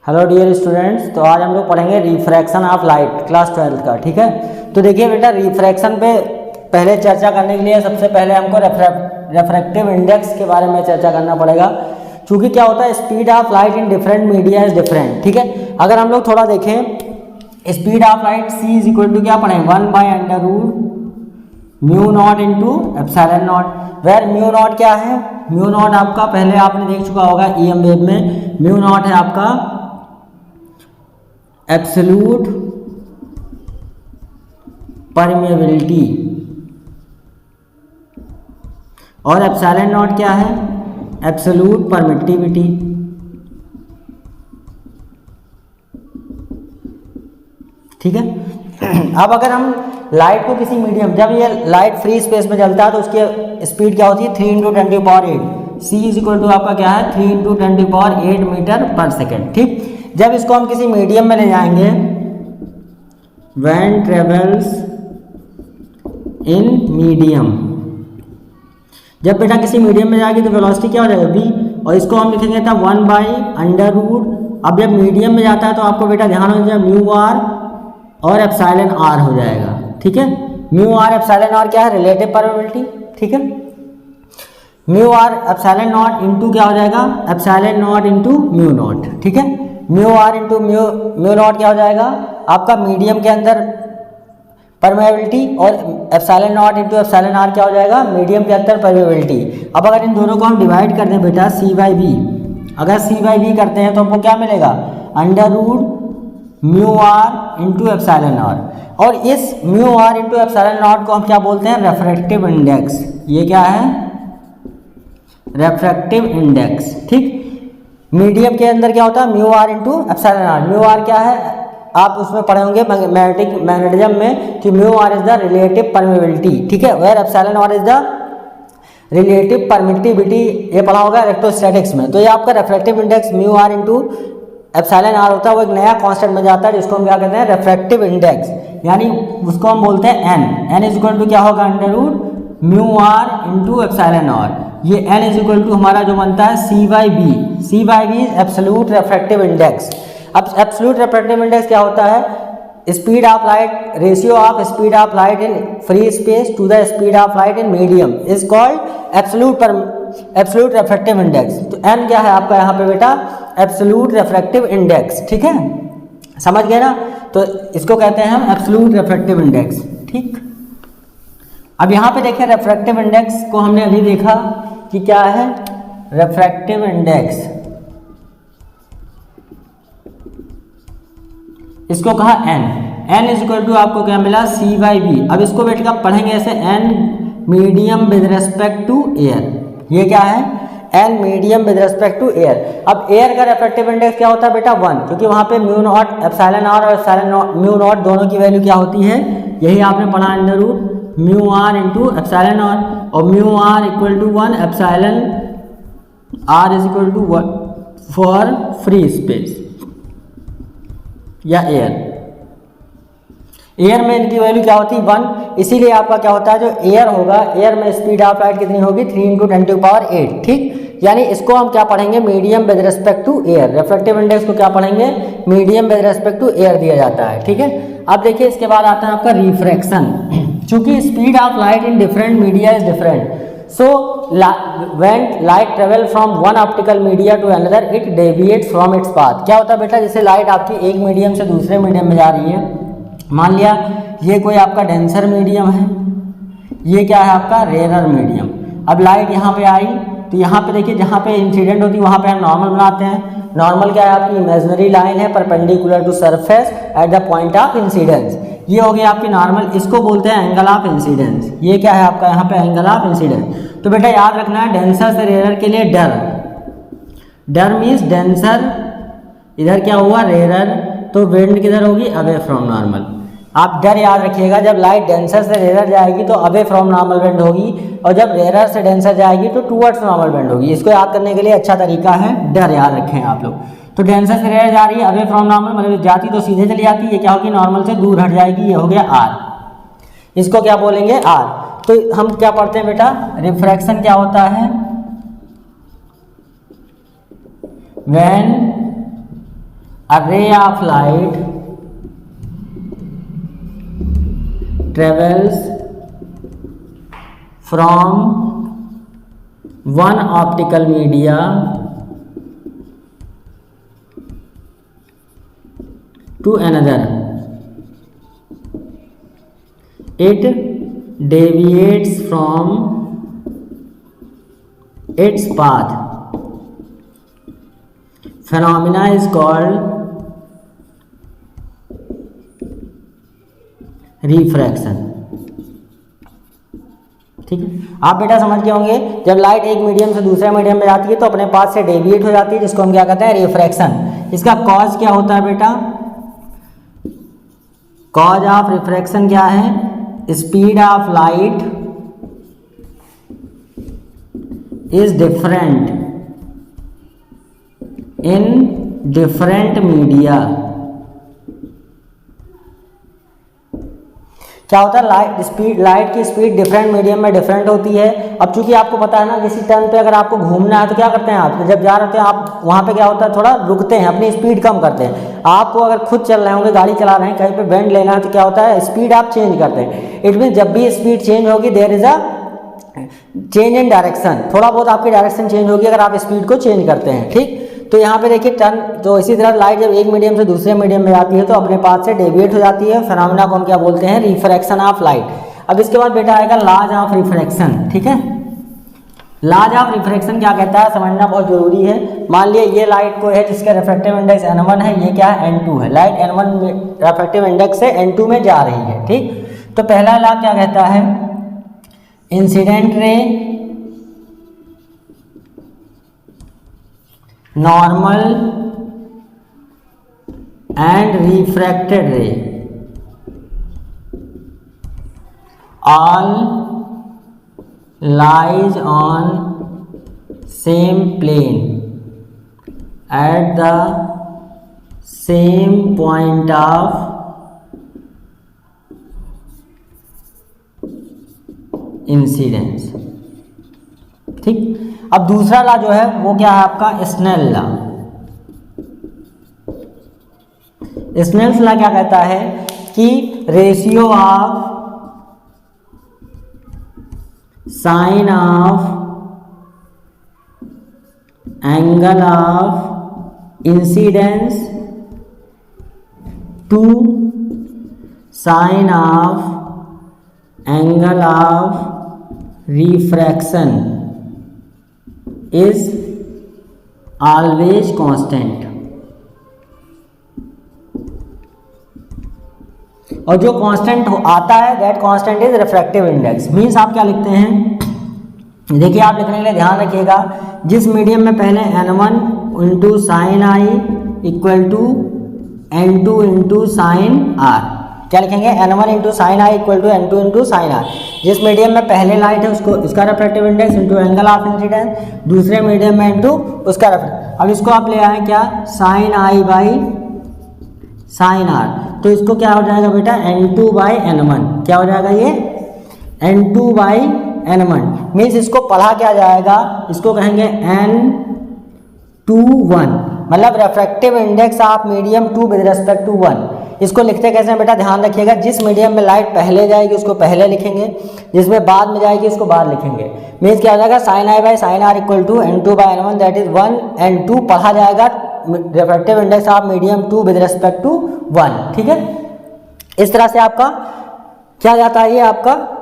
Hello dear students, तो आज हम लोग पढ़ेंगे रिफ्रैक्शन ऑफ लाइट क्लास 12 का। ठीक है, तो देखिए बेटा, रिफ्रैक्शन पे पहले चर्चा करने के लिए सबसे पहले हमको रेफ्रैक्टिव इंडेक्स के बारे में चर्चा करना पड़ेगा। क्योंकि क्या होता है, speed of light in different media is different. ठीक है, अगर हम लोग थोड़ा देखें, speed of light c is equal to क्या पढ़ेंगे, 1/√μ0 into epsilon nought, where mu not क्या है, म्यू नॉट आपका पहले आपने देख चुका होगा EM वेव में, म्यू नॉट है आपका एब्सोल्यूट परमेबिलिटी और एप्सिलॉन नॉट क्या है, एब्सोल्यूट परमिटिविटी। ठीक है, अब अगर हम लाइट को किसी मीडियम, जब ये लाइट फ्री स्पेस में जलता है तो उसकी स्पीड क्या होती है, 3 × 10⁸। c इज इक्वल टू आपका क्या है, 3 × 10⁸ मीटर पर सेकेंड। ठीक, जब इसको हम किसी मीडियम में ले जाएंगे, व्हेन ट्रेवल्स इन मीडियम, जब बेटा किसी मीडियम में जाएगी तो वेलोसिटी क्या हो जाएगा v, और इसको हम लिखेंगे था 1/√। अब जब मीडियम में जाता है तो आपको बेटा ध्यान हो जाए म्यू आर और एप्सिलॉन आर हो जाएगा। ठीक है, म्यू आर एप्सिलॉन आर क्या है, रिलेटिव परमेबिलिटी। ठीक है, mu R epsilon naught into क्या हो जाएगा, epsilon naught into mu naught. ठीक है, mu R into mu not क्या हो जाएगा आपका मीडियम के अंदर परमेबिलिटी, और epsilon naught into epsilon R क्या हो जाएगा, मीडियम के अंदर परमेबिलिटी। अब अगर इन दोनों को हम डिवाइड कर दें बेटा c/v, अगर c/v करते हैं तो हमको क्या मिलेगा, √μr इंटू एप्सिलॉन आर, और इस mu R into epsilon naught को हम क्या बोलते हैं, रेफ्रैक्टिव इंडेक्स। ये क्या है, रेफ्रैक्टिव इंडेक्स। ठीक, मीडियम के अंदर क्या होता है, mu R into epsilon R. Mu R क्या है, आप उसमें पढ़े होंगे मैग्नेटिज्म में कि mu R is the relative permeability. ठीक है, where epsilon R is the relative permittivity, ये पढ़ा होगा इलेक्ट्रोस्टैटिक्स में। तो ये आपका refractive index mu R into epsilon R होता है, वो एक नया कांस्टेंट में जाता है जिसको हम क्या कहते हैं, रेफ्रैक्टिव इंडेक्स, यानी उसको हम बोलते हैं n इज इक्वल टू क्या होगा, √μr इंटू एप्सिलॉन आर। ये n इज इक्वल टू हमारा जो बनता है c/v। c/v is absolute refractive index. अब एब्सोल्यूट रेफ्रैक्टिव इंडेक्स क्या होता है, speed of light, ratio of speed of light in free space to the speed of light in medium is called absolute refractive index. तो n क्या है आपका यहाँ पे बेटा, एब्सोल्यूट रेफ्रैक्टिव इंडेक्स। ठीक है, समझ गए ना, तो इसको कहते हैं हम एब्सोल्यूट रेफ्रैक्टिव इंडेक्स। ठीक, अब यहाँ पे देखें रेफ्रैक्टिव इंडेक्स को हमने अभी देखा कि क्या है, रेफ्रैक्टिव इंडेक्स, इसको कहा n इज इक्वल टू आपको क्या मिला, c/v। अब इसको बेटा का पढ़ेंगे ऐसे, n medium with respect to air. ये क्या है, n medium with respect to air. अब एयर का रेफ्रैक्टिव इंडेक्स क्या होता है बेटा, 1, क्योंकि वहां पे म्यू नॉट एप्सिलॉन आर और एप्सिलॉन म्यू नॉट दोनों की वैल्यू क्या होती है, यही आपने पढ़ा, √μr इंटू एप्सिलॉन आर, और mu R equal to 1, epsilon R is equal to 1 for free space या एयर में इनकी वैल्यू क्या होती है, 1। इसीलिए आपका क्या होता है, जो एयर होगा, एयर में स्पीड ऑफ लाइट कितनी होगी, 3 × 10⁸। ठीक, यानी इसको हम क्या पढ़ेंगे, medium with respect to air. Refractive index को क्या पढ़ेंगे, medium with respect to air दिया जाता है। ठीक है, अब देखिए इसके बाद आता है आपका रिफ्रैक्शन। चूंकि speed of light in different media is different, so when light travel from one optical media to another it deviates from its path. क्या होता है बेटा, जैसे लाइट आपकी एक मीडियम से दूसरे मीडियम में जा रही है, मान लिया ये कोई आपका डेंसर मीडियम है, ये क्या है आपका रेरर मीडियम। अब लाइट यहाँ पे आई तो यहाँ पे देखिए, जहाँ पे इंसिडेंट होती है वहाँ पे हम नॉर्मल बनाते हैं। नॉर्मल क्या है, आपकी इमेजिनरी लाइन है perpendicular to surface at the point of incidence. ये हो गई आपकी नॉर्मल, इसको बोलते हैं एंगल ऑफ इंसिडेंस। ये क्या है आपका यहाँ पे एंगल ऑफ इंसिडेंस। तो बेटा याद रखना है, डेंसर से रेरर के लिए डर मीन्स डेंसर, इधर क्या हुआ रेरर, तो विंड किधर होगी, अवे फ्रॉम नॉर्मल। आप डर याद रखिएगा, जब लाइट डेंसर से रेरर जाएगी तो अवे फ्रॉम नॉर्मल विंड होगी, और जब रेरर से डेंसर जाएगी तो टूवर्ड्स नॉर्मल विंड होगी। इसको याद करने के लिए अच्छा तरीका है, डर याद रखें आप लोग। तो डेंसर से रेरर जा रही है, अवे फ्रॉम नॉर्मल, मतलब जाती तो सीधे चली जाती है, ये क्या होगी, नॉर्मल से दूर हट जाएगी, ये हो गया r। इसको क्या बोलेंगे, r। तो हम क्या पढ़ते हैं बेटा, रिफ्रैक्शन क्या होता है, when A ray of light travels from one optical media to another. It deviates from its path. Phenomena is called refraction. ठीक है, आप बेटा समझ गए होंगे, जब लाइट एक मीडियम से दूसरे मीडियम में जाती है तो अपने पाथ से डेविएट हो जाती है, जिसको हम क्या कहते हैं, रिफ्रैक्शन। इसका कॉज क्या होता है बेटा, कॉज ऑफ रिफ्रैक्शन क्या है, speed of light is different in different media. क्या होता है, लाइट की स्पीड डिफरेंट मीडियम में डिफरेंट होती है। अब चूंकि आपको पता है ना, किसी टर्न पे अगर आपको घूमना है तो क्या करते हैं आप, जब जा रहे हैं आप वहाँ पे क्या होता है, थोड़ा रुकते हैं, अपनी स्पीड कम करते हैं। आपको अगर खुद चल रहे होंगे, गाड़ी चला रहे हैं, कहीं पे बेंड लेना है तो क्या होता है, स्पीड आप चेंज करते हैं। इट मीन जब भी स्पीड चेंज होगी there is a change in direction, थोड़ा बहुत आपकी डायरेक्शन चेंज होगी अगर आप स्पीड को चेंज करते हैं। ठीक, तो यहाँ पे देखिए टर्न, तो इसी तरह लाइट जब एक मीडियम से दूसरे मीडियम में जाती है तो अपने पाथ से डेविएट हो जाती है। फिनोमेना को हम क्या बोलते हैं, रिफ्रैक्शन ऑफ लाइट। अब इसके बाद बेटा आएगा लॉज ऑफ रिफ्रैक्शन। ठीक है, लॉज ऑफ रिफ्रैक्शन क्या कहता है, समझना बहुत जरूरी है। मान लिया ये लाइट को है जिसका रिफ्रैक्टिव इंडेक्स n1 है, ये क्या है, n2 है। लाइट n1 रिफ्रैक्टिव इंडेक्स से n2 में जा रही है। ठीक, तो पहला लॉ क्या कहता है, incident ray normal and refracted रे all lies on same plane at the same point of incidence। ठीक, अब दूसरा लॉ जो है वो क्या है आपका, स्नेल लॉ। स्नेल्स लॉ क्या कहता है कि ratio of sine of angle of incidence to sine of angle of refraction is always constant. और जो कांस्टेंट आता है that constant is refractive index. Means आप क्या लिखते हैं, देखिए आप लिखने के लिए ध्यान रखिएगा, जिस मीडियम में पहले n1 into sine I equal to n2 into sine R, क्या लिखेंगे, n1 into sine I equal to n2 into sine R. जिस मीडियम में पहले लाइट है उसको इसका refractive index into angle of incidence, दूसरे मीडियम में इंटू उसका रिफ्रैक्टिव। अब इसको आप ले आए क्या, sine I by sine R, तो इसको क्या हो जाएगा बेटा, n2 बाई n1। क्या हो जाएगा ये, n2 बाई n1। मीन्स इसको पढ़ा क्या जाएगा, इसको कहेंगे n21, मतलब refractive index of medium 2 with respect to 1। इसको लिखते कैसे हैं बेटा, ध्यान रखिएगा, जिस मीडियम में लाइट पहले जाएगी उसको पहले लिखेंगे, जिसमें बाद में जाएगी उसको बाद लिखेंगे। मीन्स क्या हो जाएगा, sine I by sine R equal to n2 by n1, that is 1 and 2 पढ़ा जाएगा refractive index of medium 2 with respect to 1। ठीक है, इस तरह से आपका क्या जाता है, ये आपका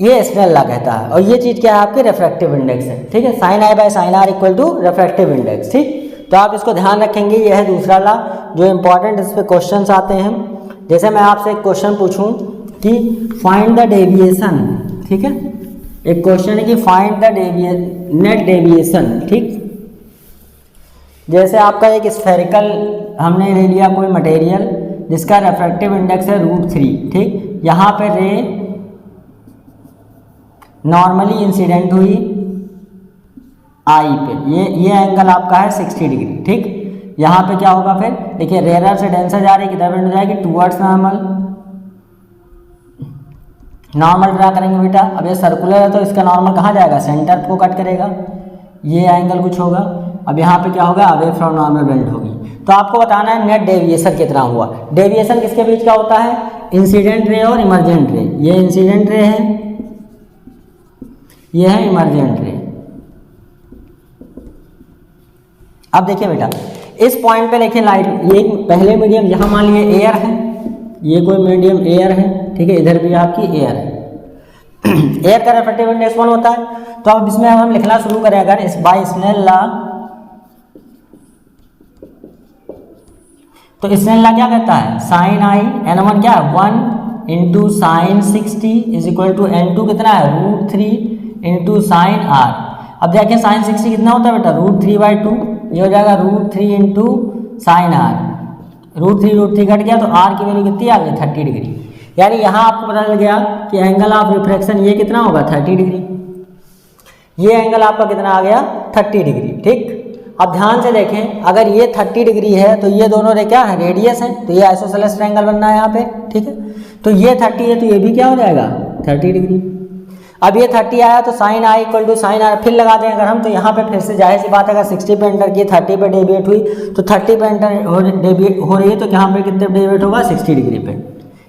ये स्नेल लॉ कहता है। और ये चीज़ क्या है, आपके रिफ्रैक्टिव इंडेक्स है। ठीक है, sine I by sine R equal to refractive index. ठीक, तो आप इसको ध्यान रखेंगे, ये है दूसरा लॉ जो इंपॉर्टेंट, इस पर क्वेश्चन आते हैं। जैसे मैं आपसे एक क्वेश्चन पूछूं कि फाइंड द डेविएशन। ठीक है, एक क्वेश्चन है कि फाइंड द नेट डेविएशन। ठीक, जैसे आपका एक स्फेरिकल हमने ले लिया कोई मटेरियल जिसका रिफ्रैक्टिव इंडेक्स है √3। ठीक, यहाँ पे रे नॉर्मली इंसिडेंट हुई आई पे, ये एंगल आपका है 60 डिग्री। ठीक, यहाँ पे क्या होगा फिर, देखिए रेयर से डेंसर जा रही है, किधर बेंड हो जाएगी, टूवर्ड्स नॉर्मल। नॉर्मल ड्रा करेंगे बेटा, अब ये सर्कुलर है तो इसका नॉर्मल कहाँ जाएगा, सेंटर को कट करेगा, ये एंगल कुछ होगा। अब यहाँ पे क्या होगा, अवे फ्रॉम नॉर्मल बेंड होगी। तो आपको बताना है नेट डेविएशन कितना हुआ। डेविएशन किसके बीच का होता है? इंसिडेंट रे और इमरजेंट रे। ये इंसिडेंट रे है, ये है इमरजेंट रे। अब देखिए बेटा, इस पॉइंट पे देखिए लाइट, ये पहले मीडियम यहाँ मान लीजिए एयर है, ये कोई मीडियम एयर है, ठीक है, इधर भी आपकी एयर है। एयर का रिफ्रैक्टिव इंडेक्स 1 होता है। तो अब इसमें हम लिखना शुरू करें अगर इस बाय स्नेल लॉ, तो स्नेल लॉ क्या कहता है? साइन आई n1 क्या है? 1 into sine 60 is equal to n2 कितना है? √3 इंटू साइन आर। अब देखिए साइन 60 कितना होता है बेटा? √3/2, ये हो जाएगा √3 इंटू साइन आर। √3 कट गया तो आर की वैल्यू कितनी आ गई? 30 डिग्री। यानी यहाँ आपको पता चल गया कि एंगल ऑफ रिफ्रैक्शन ये कितना होगा? 30 डिग्री। ये एंगल आपका कितना आ गया? 30 डिग्री। ठीक, अब ध्यान से देखें, अगर ये 30 डिग्री है तो ये दोनों रे क्या है? रेडियस है, तो ये आइसोसेलेस ट्रायंगल बनना है यहाँ पे। ठीक है, तो ये 30 है तो ये भी क्या हो जाएगा? 30 डिग्री। अब ये 30 आया तो sine I equal to sine R फिर लगा दें अगर हम, तो यहाँ पे फिर से जाहिर सी बात है, अगर 60 पे एंटर किए 30 पे डेविएट हुई तो 30 पे एंटर डेविएट हो रही है तो यहाँ पे कितने डेविएट होगा? 60 डिग्री पे।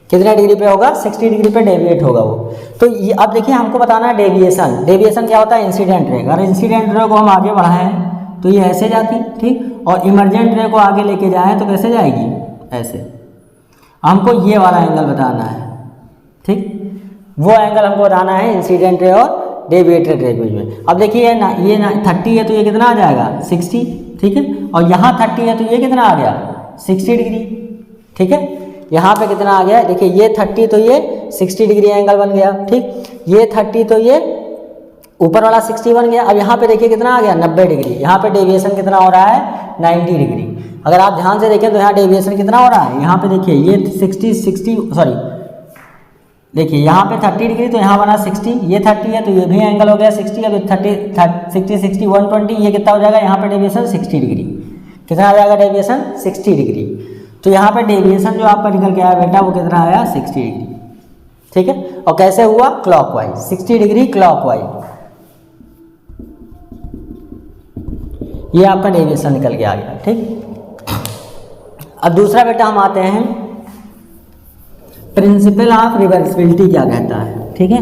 कितने डिग्री पे होगा? 60 डिग्री पे डेविएट होगा वो। तो ये अब देखिए हमको बताना है डेविएशन। डेविएशन क्या होता है? Incident ray. अगर इंसिडेंट रे को हम आगे बढ़ाएं तो ये ऐसे जाती, ठीक, और इमरजेंट रे को आगे लेके जाएं तो कैसे जाएगी? ऐसे। हमको ये वाला एंगल बताना है, ठीक, वो एंगल हमको बताना है इंसिडेंट रे और डेविएटेड रे के बीच में। अब देखिए ना, ये ना 30 है तो ये कितना आ जाएगा? 60, ठीक है, और यहाँ 30 है तो ये कितना आ गया? 60 डिग्री। ठीक है, यहाँ पे कितना आ गया? देखिए ये 30 तो ये 60 डिग्री एंगल बन गया। ठीक, ये 30 तो ये ऊपर वाला 60 बन गया। अब यहाँ पे देखिए कितना आ गया? 90 डिग्री। यहाँ पे डेविएशन कितना हो रहा है? 90 डिग्री। अगर आप ध्यान से देखें तो यहाँ डेविएशन कितना हो रहा है? यहाँ पे देखिए ये 60 सॉरी, देखिए यहाँ पे 30 डिग्री तो यहाँ बना 60, ये 30 है तो ये भी एंगल हो गया 60। अब 60 120, ये कितना हो जाएगा? यहाँ पे डेविएशन 60 डिग्री। कितना आ जाएगा डेविएशन? 60 डिग्री। तो यहाँ पे डेविएशन जो आपका निकल के आया बेटा वो कितना आया? 60 डिग्री। ठीक है, और कैसे हुआ? Clockwise, 60 degree clockwise. ये आपका डेविएशन निकल के आ गया। ठीक, अब दूसरा बेटा हम आते हैं, प्रिंसिपल ऑफ रिवर्सिबिलिटी क्या कहता है। ठीक है,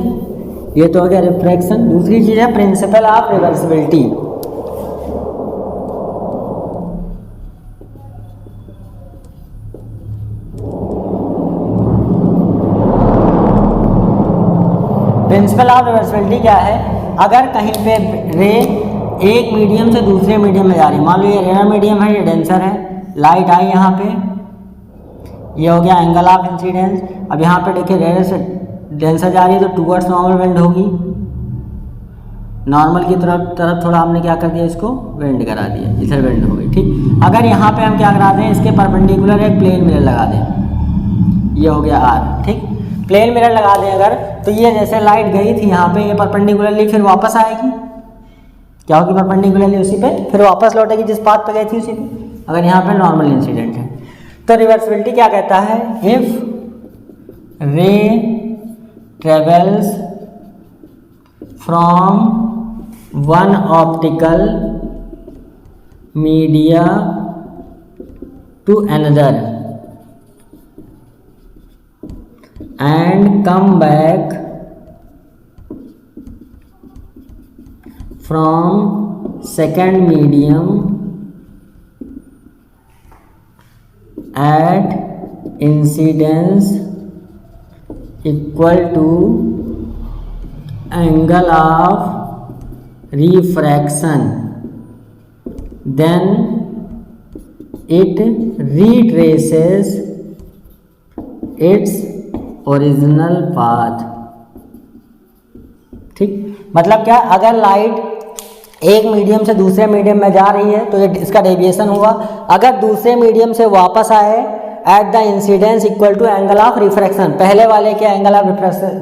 ये तो हो गया रिफ्रैक्शन। दूसरी चीज है principle of reversibility. Principle of reversibility क्या है? अगर कहीं पे रे एक मीडियम से दूसरे मीडियम में जा रही है, मान लो ये रेयर मीडियम है, ये डेंसर है, लाइट आई यहाँ पे, ये हो गया एंगल ऑफ इंसिडेंस। अब यहाँ पे देखिए रेयर से डेंसर जा रही है तो टूवर्ड्स नॉर्मल बेंड होगी, नॉर्मल की तरफ थोड़ा हमने क्या कर दिया? इसको बेंड करा दिया, इधर बेंड हो गई। ठीक, अगर यहाँ पे हम क्या करा दें? इसके परपेंडिकुलर एक प्लेन मिरर लगा दें, ये हो गया आर। ठीक, प्लेन मिरर लगा दें अगर, तो ये जैसे लाइट गई थी यहाँ पे, ये परपेंडिकुलरली फिर वापस आएगी, क्या होगी? परपेंडिकुलरली उसी पे फिर वापस लौटेगी जिस पाथ पे गई थी उसी पे, अगर यहाँ पे नॉर्मल इंसिडेंट है। तो रिवर्सिबिलिटी क्या कहता है? If ray travels from one optical media to another and come back from second medium at incidence equal to angle of refraction, then it retraces its original path. ठीक, मतलब क्या? अगर light एक मीडियम से दूसरे मीडियम में जा रही है तो ये इसका डेविएशन हुआ। अगर दूसरे मीडियम से वापस आए at the incidence equal to angle of refraction, पहले वाले के एंगल ऑफ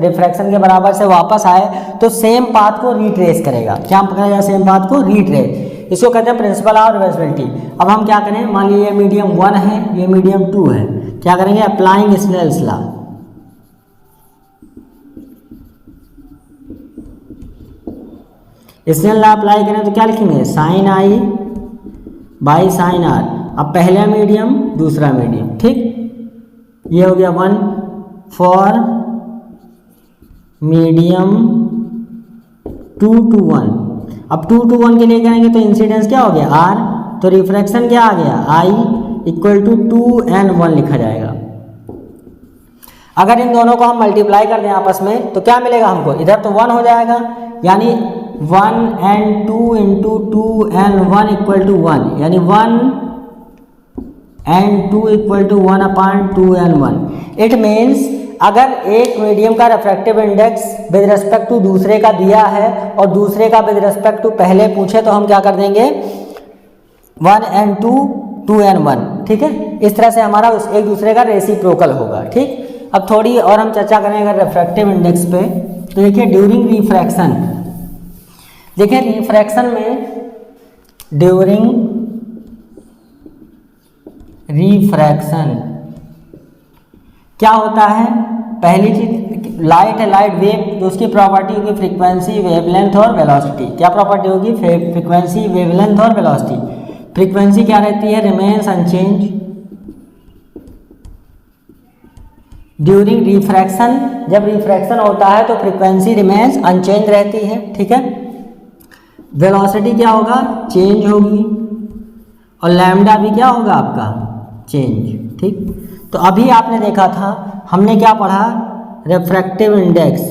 रिफ्रैक्शन के बराबर से वापस आए तो सेम पाथ को रिट्रेस करेगा। क्या पकड़ेगा? सेम पाथ को रिट्रेस। इसको कहते हैं प्रिंसिपल ऑफ रिवर्सिबिलिटी। अब हम क्या करें? मान लीजिए ये मीडियम 1 है, ये मीडियम 2 है, क्या करेंगे? Applying Snell's law. Snell law apply करें तो क्या लिखेंगे? Sine I by sine R. अब पहला मीडियम दूसरा मीडियम, ठीक, ये हो गया 1 फॉर मीडियम 2 to 1। अब 2 to 1 के लिए करेंगे तो इंसिडेंस क्या हो गया R, तो रिफ्रैक्शन क्या आ गया I इक्वल टू 2n1 लिखा जाएगा। अगर इन दोनों को हम मल्टीप्लाई कर दें आपस में तो क्या मिलेगा हमको, इधर तो 1 हो जाएगा, यानी 1n2 into 2n1 equal to 1, यानी 1n2 equal to 1/2n1। It means अगर एक मीडियम का refractive index with respect to दूसरे का दिया है और दूसरे का विद रिस्पेक्ट टू पहले पूछे तो हम क्या कर देंगे 1n2 2n1, ठीक है। इस तरह से हमारा एक दूसरे का रेसिप्रोकल होगा, ठीक। अब थोड़ी और हम चर्चा करेंगे रिफ्रैक्टिव इंडेक्स पे, तो देखिए ड्यूरिंग रिफ्रैक्शन, देखिए रिफ्रैक्शन में ड्यूरिंग रिफ्रैक्शन क्या होता है, पहली चीज लाइट है, लाइट वेव, तो उसकी प्रॉपर्टी होगी फ्रीक्वेंसी, वेवलेंथ और वेलोसिटी। क्या प्रॉपर्टी होगी, फ्रीक्वेंसी, वेवलेंथ और वेलोसिटी। फ्रीक्वेंसी क्या रहती है, रिमेन्स अनचेंज ड्यूरिंग रिफ्रैक्शन। जब रिफ्रैक्शन होता है तो फ्रीक्वेंसी रिमेन्स अनचेंज रहती है, ठीक है। वेलोसिटी क्या होगा, चेंज होगी, और लैम्डा भी क्या होगा आपका, चेंज, ठीक। तो अभी आपने देखा था, हमने क्या पढ़ा, रिफ्रैक्टिव इंडेक्स,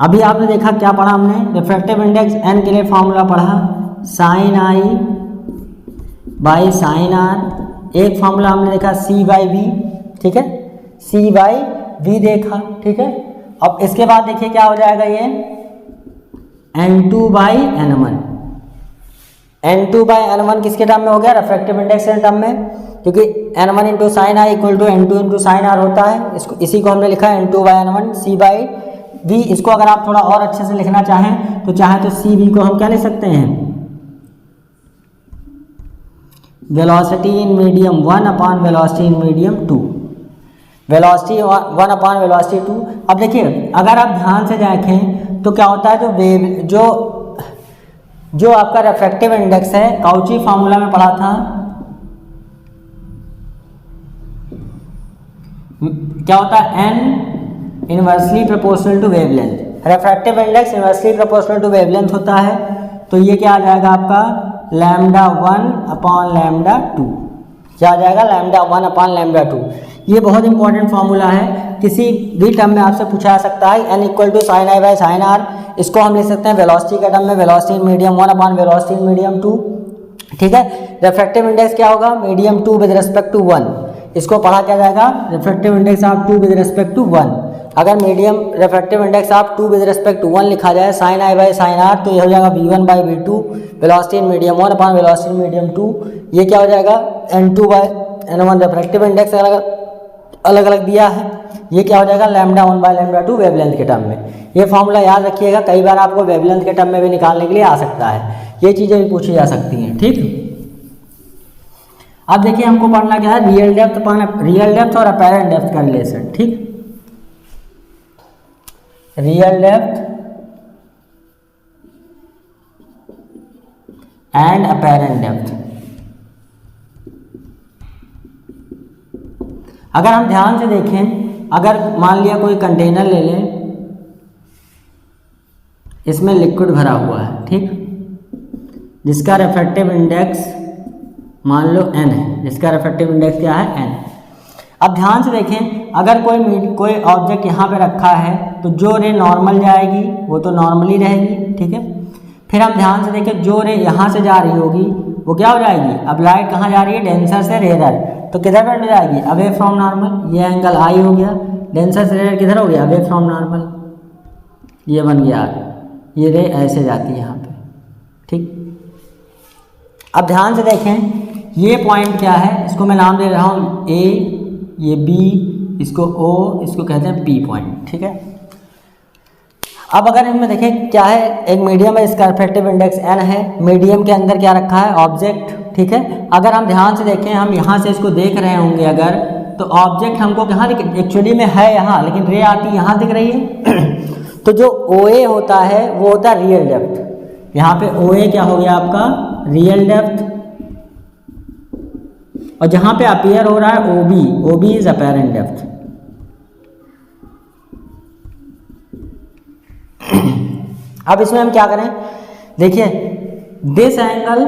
अभी आपने देखा क्या पढ़ा हमने, रिफ्रैक्टिव इंडेक्स n के लिए फॉर्मूला पढ़ा sine I by sine R। एक फॉर्मूला हमने देखा C/V, ठीक है, C/V देखा, ठीक है। अब इसके बाद देखिए क्या हो जाएगा, ये n2/n1। n2/n1 किसके टर्म में हो गया, रिफ्रैक्टिव इंडेक्स के टर्म में, क्योंकि n1 into sine I equal to n2 into sine R होता है। इसको इसी को हमने लिखा है n2/n1 C/V। इसको अगर आप थोड़ा और अच्छे से लिखना चाहें तो CV को हम क्या लिख सकते हैं, velocity in medium 1 velocity in medium 2, velocity 1 velocity 2। अब देखिए अगर आप ध्यान से देखें तो क्या होता है, जो वेव जो आपका रिफ्रैक्टिव इंडेक्स है, काउची फार्मूला में पढ़ा था, क्या होता है, n inversely proportional to wavelength. Refractive index inversely proportional to wavelength होता है, तो ये क्या आ जाएगा आपका λ1/λ2, क्या आ जाएगा, λ1/λ2। ये बहुत इंपॉर्टेंट फार्मूला है, किसी भी टर्म में आपसे पूछा जा सकता है। n equal to sine I by sine R, इसको हम लिख सकते हैं वेलोसिटी के टर्म में, वेलोसिटी मीडियम 1 वेलोसिटी मीडियम 2, ठीक है। रिफ्रैक्टिव इंडेक्स क्या होगा, मीडियम 2 विद रिस्पेक्ट टू 1, इसको पढ़ा क्या जाएगा, refractive index of 2 with respect to 1। अगर medium refractive index of 2 with respect to 1 लिखा जाए sine I by sine R, तो ये हो जाएगा V1/V2 velocity medium 1 velocity medium 2। ये क्या हो जाएगा, n2/n1 रिफ्रैक्टिव इंडेक्स अलग अलग दिया है, ये क्या हो जाएगा λ1/λ2 वेवलेंथ के टर्म में। ये फॉर्मूला याद रखिएगा, कई बार आपको वेवलेंथ के टर्म में भी निकालने के लिए आ सकता है, ये चीज़ें भी पूछी जा सकती हैं, ठीक। अब देखिए हमको पढ़ना क्या है, रियल डेप्थ और अपैरेंट डेप्थ का रिलेशन, ठीक। Real depth and apparent depth. अगर हम ध्यान से देखें, अगर मान लिया कोई कंटेनर ले लें, इसमें लिक्विड भरा हुआ है, ठीक, जिसका रिफ्रैक्टिव इंडेक्स मान लो n है, जिसका रिफ्रैक्टिव इंडेक्स क्या है, n। अब ध्यान से देखें, अगर कोई ऑब्जेक्ट यहाँ पे रखा है तो जो रे नॉर्मल जाएगी वो तो नॉर्मली रहेगी, ठीक है। फिर हम ध्यान से देखें, जो रे यहाँ से जा रही होगी वो क्या हो जाएगी, अब लाइट कहाँ जा रही है, डेंसर से रेयर, तो किधर बेंड हो जाएगी, अवे फ्रॉम नॉर्मल। ये एंगल I हो गया, डेंसर से रेयर किधर हो गया, अवे फ्रॉम नॉर्मल, ये बन गया, ये रे ऐसे जाती है यहाँ पे, ठीक। अब ध्यान से देखें, ये पॉइंट क्या है, इसको मैं नाम दे रहा हूँ A, ये B, इसको O, इसको कहते हैं P पॉइंट, ठीक है। अब अगर इसमें देखें क्या है, एक मीडियम है, इसका रिफ्रैक्टिव इंडेक्स n है, मीडियम के अंदर क्या रखा है, ऑब्जेक्ट, ठीक है। अगर हम ध्यान से देखें, हम यहाँ से इसको देख रहे होंगे अगर, तो ऑब्जेक्ट हमको कहाँ दिख, एक्चुअली में है यहाँ, लेकिन रे आती यहाँ दिख रही है तो जो OA होता है वो होता है रियल डेप्थ, यहाँ पे ओ ए क्या हो गया आपका रियल डेप्थ, और जहाँ पे अपीयर हो रहा है O B is apparent depth. अब इसमें हम क्या करें, देखिए this angle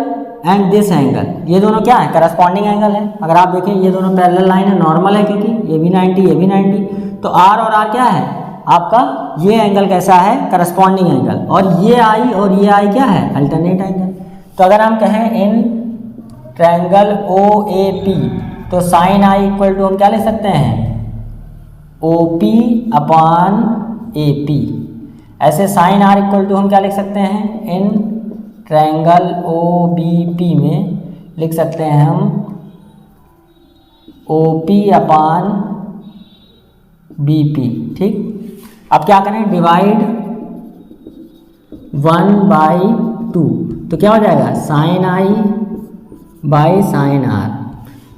and this angle, ये दोनों क्या है करस्पॉन्डिंग एंगल है। अगर आप देखें ये दोनों पैरेलल लाइन है, नॉर्मल है क्योंकि ये भी 90 ये भी 90, तो आर और आर क्या है आपका, ये एंगल कैसा है करस्पॉन्डिंग एंगल, और ये आई क्या है अल्टरनेट एंगल। तो अगर हम कहें in triangle O A P, तो साइन आई इक्वल टू हम क्या ले सकते हैं O P upon A P. ऐसे साइन आर इक्वल टू हम क्या लिख सकते हैं in triangle O B P में लिख सकते हैं हम O P upon B P. ठीक, अब क्या करें डिवाइड 1/2, तो क्या हो जाएगा sine I by sine R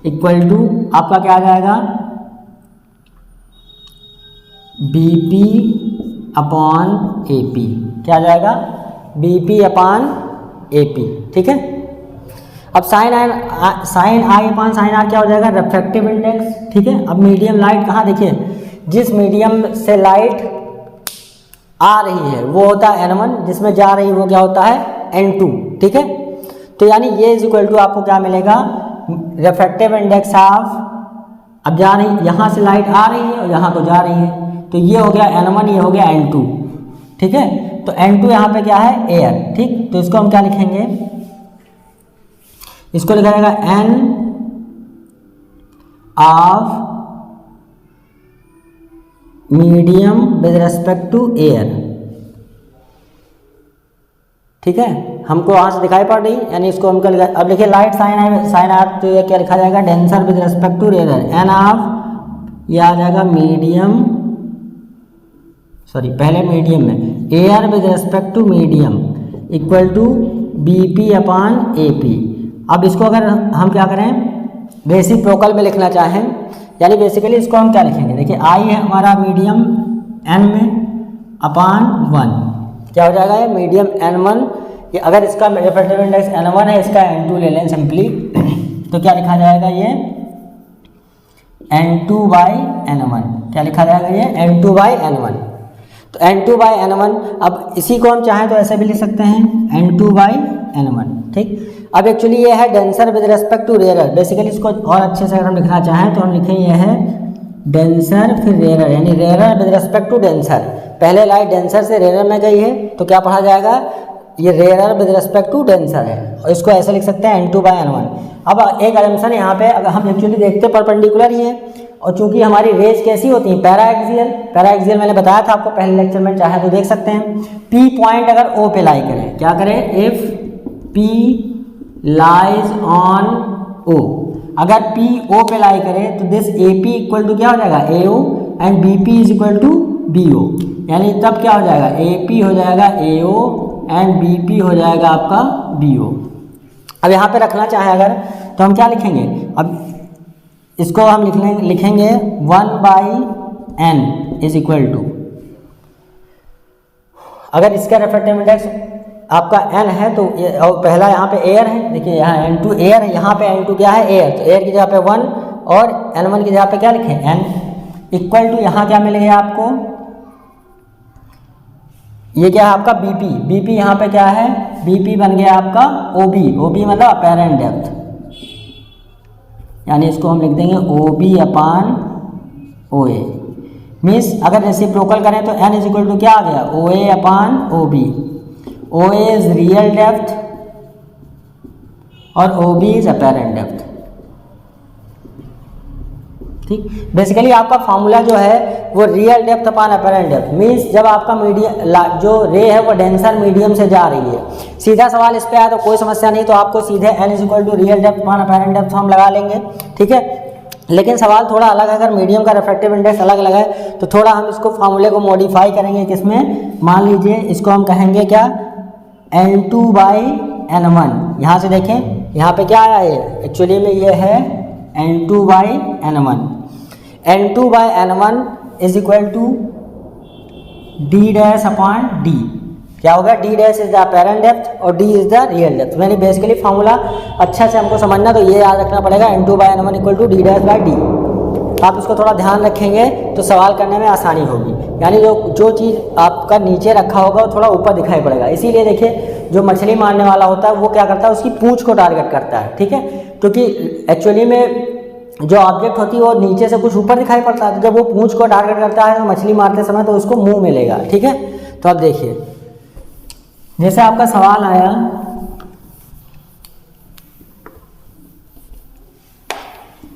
equal to आपका क्या आ जाएगा B P upon A P, क्या आ जाएगा B P upon A P. ठीक है, अब sine I upon sine R क्या हो जाएगा रिफ्रैक्टिव इंडेक्स। ठीक है, अब मीडियम लाइट कहाँ, देखिए जिस मीडियम से लाइट आ रही है वो होता है n1, जिसमें जा रही है वो क्या होता है n2। ठीक है, तो यानी ये इज इक्वल टू आपको क्या मिलेगा रिफ्रैक्टिव इंडेक्स ऑफ, अब जा रही यहाँ से लाइट आ रही है और यहाँ तो जा रही है, तो ये हो गया n1 ये हो गया n2। ठीक है, तो n2 यहाँ पे क्या है एयर। ठीक, तो इसको हम क्या लिखेंगे, इसको लिखा जाएगा n of medium with respect to air. ठीक है, हमको वहां से दिखाई पड़ रही, यानी इसको हम क्या लिखा, अब देखिए लाइट साइन आर, तो ये क्या लिखा जाएगा denser with respect to rarer, N of ये आ जाएगा मीडियम, सॉरी पहले मीडियम में air with respect to medium equal to B P upon A P. अब इसको अगर हम क्या करें रेसिप्रोकल में लिखना चाहें, यानी बेसिकली इसको हम क्या लिखेंगे, देखिए आई है हमारा मीडियम n में अपॉन 1, क्या हो जाएगा ये मीडियम n1, ये अगर इसका रिफ्रैक्टिव इंडेक्स n1 है इसका n2 ले लें सिंपली, तो क्या लिखा जाएगा ये n2/n1, क्या लिखा जाएगा ये n2/n1। तो n2/n1, अब इसी को हम चाहें तो ऐसे भी लिख सकते हैं n2/n1। ठीक, अब एक्चुअली ये है denser with respect to rarer, basically इसको और अच्छे से अगर हम लिखना चाहें तो हम लिखें ये है डेंसर फिर रेयरर, यानी rarer with respect to denser. पहले लाइट डेंसर से रेयरर में गई है तो क्या पढ़ा जाएगा ये rarer with respect to denser है, और इसको ऐसे लिख सकते हैं n2/n1। अब एक असम्पशन यहाँ पे अगर हम एक्चुअली देखते परपेंडिकुलर ही है, और चूंकि हमारी रेज कैसी होती है पैराएक्सियल मैंने बताया था आपको पहले लेक्चर में, चाहे तो देख सकते हैं। पी पॉइंट अगर ओ पे लाई करें, क्या करें if P lies on O, अगर पी ओ पे लाई करे तो this A P equal to क्या हो जाएगा A O and B P is equal to B O, यानी तब क्या हो जाएगा ए पी हो जाएगा A O and B P हो जाएगा आपका बी ओ। अब यहाँ पे रखना चाहे अगर तो हम क्या लिखेंगे, अब इसको हम लिखेंगे 1/n इज इक्वल टू, अगर इसका रिफ्रैक्टिव इंडेक्स आपका n है तो और पहला यहाँ पे एयर है, देखिए यहाँ n2 एयर है, यहाँ पे n2 क्या है एयर, तो एयर की जगह पे 1 और n1 की जगह पे क्या लिखें n इक्वल टू, यहाँ क्या मिल गया आपको ये क्या है आपका बीपी यहाँ पे क्या है बीपी बन गया आपका ओबी मतलब अपेरेंट डेप्थ, यानी इसको हम लिख देंगे ओबी अपॉन ओए। मीन्स अगर रेसिप्रोकल करें तो n इज इक्वल टू क्या आ गया OA upon OB, OA is real depth और OB इज अपेरेंट डेप्थ। ठीक, बेसिकली आपका फॉर्मूला जो है वो real depth upon apparent depth, means जब आपका मीडियम जो रे है वो डेंसर मीडियम से जा रही है। सीधा सवाल इस पे आया तो कोई समस्या नहीं, तो आपको सीधे n is equal to real depth upon apparent depth हम लगा लेंगे। ठीक है, लेकिन सवाल थोड़ा अलग है, अगर मीडियम का रिफ्रैक्टिव इंडेक्स अलग अलग है तो थोड़ा हम इसको फॉर्मूले को मॉडिफाई करेंगे, किसमें मान लीजिए इसको हम कहेंगे क्या n2/n1। यहाँ से देखें यहाँ पे क्या आया है एक्चुअली में ये है n2/n1, n2/n1 is equal to d dash upon d। क्या होगा, D dash is the apparent depth और D is the real depth. यानी बेसिकली फार्मूला अच्छा से हमको समझना, तो ये याद रखना पड़ेगा N2/N1 equal to D dash by D. आप इसको थोड़ा ध्यान रखेंगे तो सवाल करने में आसानी होगी। यानी जो चीज़ आपका नीचे रखा होगा वो थोड़ा ऊपर दिखाई पड़ेगा। इसीलिए देखिए जो मछली मारने वाला होता है वो क्या करता है, उसकी पूंछ को टारगेट करता है, ठीक है, क्योंकि एक्चुअली में जो ऑब्जेक्ट होती है वो नीचे से कुछ ऊपर दिखाई पड़ता है, तो जब वो पूंछ को टारगेट करता है तो मछली मारते समय तो उसको मुंह मिलेगा, ठीक है। तो अब देखिए जैसे आपका सवाल आया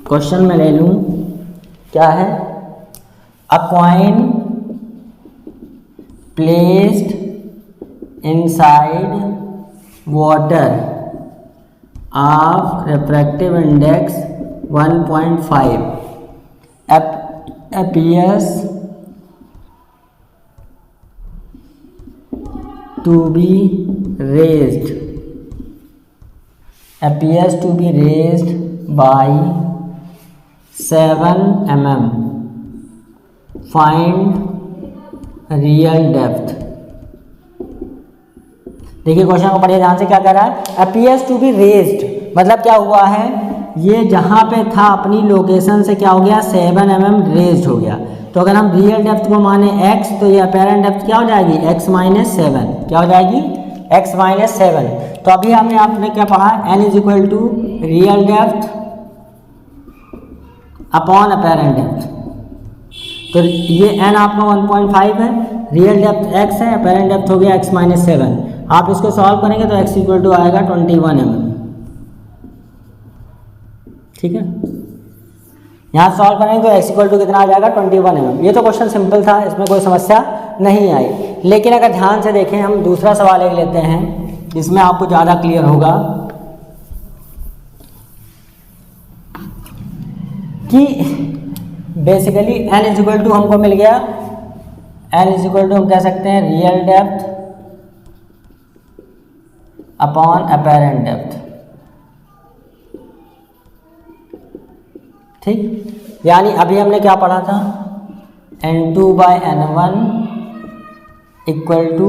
क्वेश्चन में ले लूं, क्या है, अ coin placed inside water of refractive index 1.5 appears to be raised by 7 mm. Find real depth। देखिए क्वेश्चन को पढ़िए ध्यान से, क्या कह रहा है, appears to be raised मतलब क्या हुआ है, ये जहाँ पे था अपनी लोकेशन से क्या हो गया, 7 mm रेज्ड हो गया। तो अगर हम रियल डेप्थ को माने x तो ये अपेरेंट डेप्थ क्या हो जाएगी, x-7, क्या हो जाएगी, x-7। तो अभी हमने आपने क्या पढ़ा, n is equal to real depth upon apparent depth. तो ये n आपका 1.5 है, रियल डेप्थ x है, अपेरेंट डेप्थ हो गया x-7। आप इसको सॉल्व करेंगे तो x इक्वल टू आएगा 21 mm, ठीक है। यहाँ सॉल्व करेंगे तो x इक्वल टू कितना आ जाएगा, 21 mm। ये तो क्वेश्चन सिंपल था, इसमें कोई समस्या नहीं आई। लेकिन अगर ध्यान से देखें, हम दूसरा सवाल एक लेते हैं जिसमें आपको ज़्यादा क्लियर होगा कि basically n is equal to हमको मिल गया, n इज इक्वल टू हम कह सकते हैं real depth upon apparent depth, ठीक। यानी अभी हमने क्या पढ़ा था, N2/N1 equal to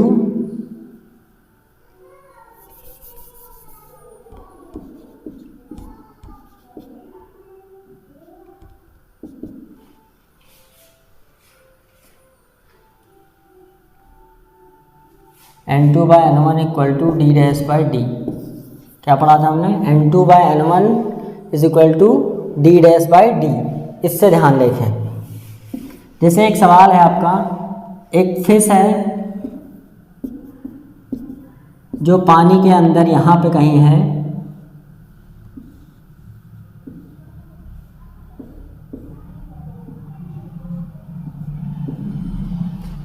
N2/N1 equal to D dash by D. क्या पढ़ा था हमने, N2/N1 is equal to D dash by D. इससे ध्यान देखें, जैसे एक सवाल है आपका, एक फिश है जो पानी के अंदर यहाँ पे कहीं है,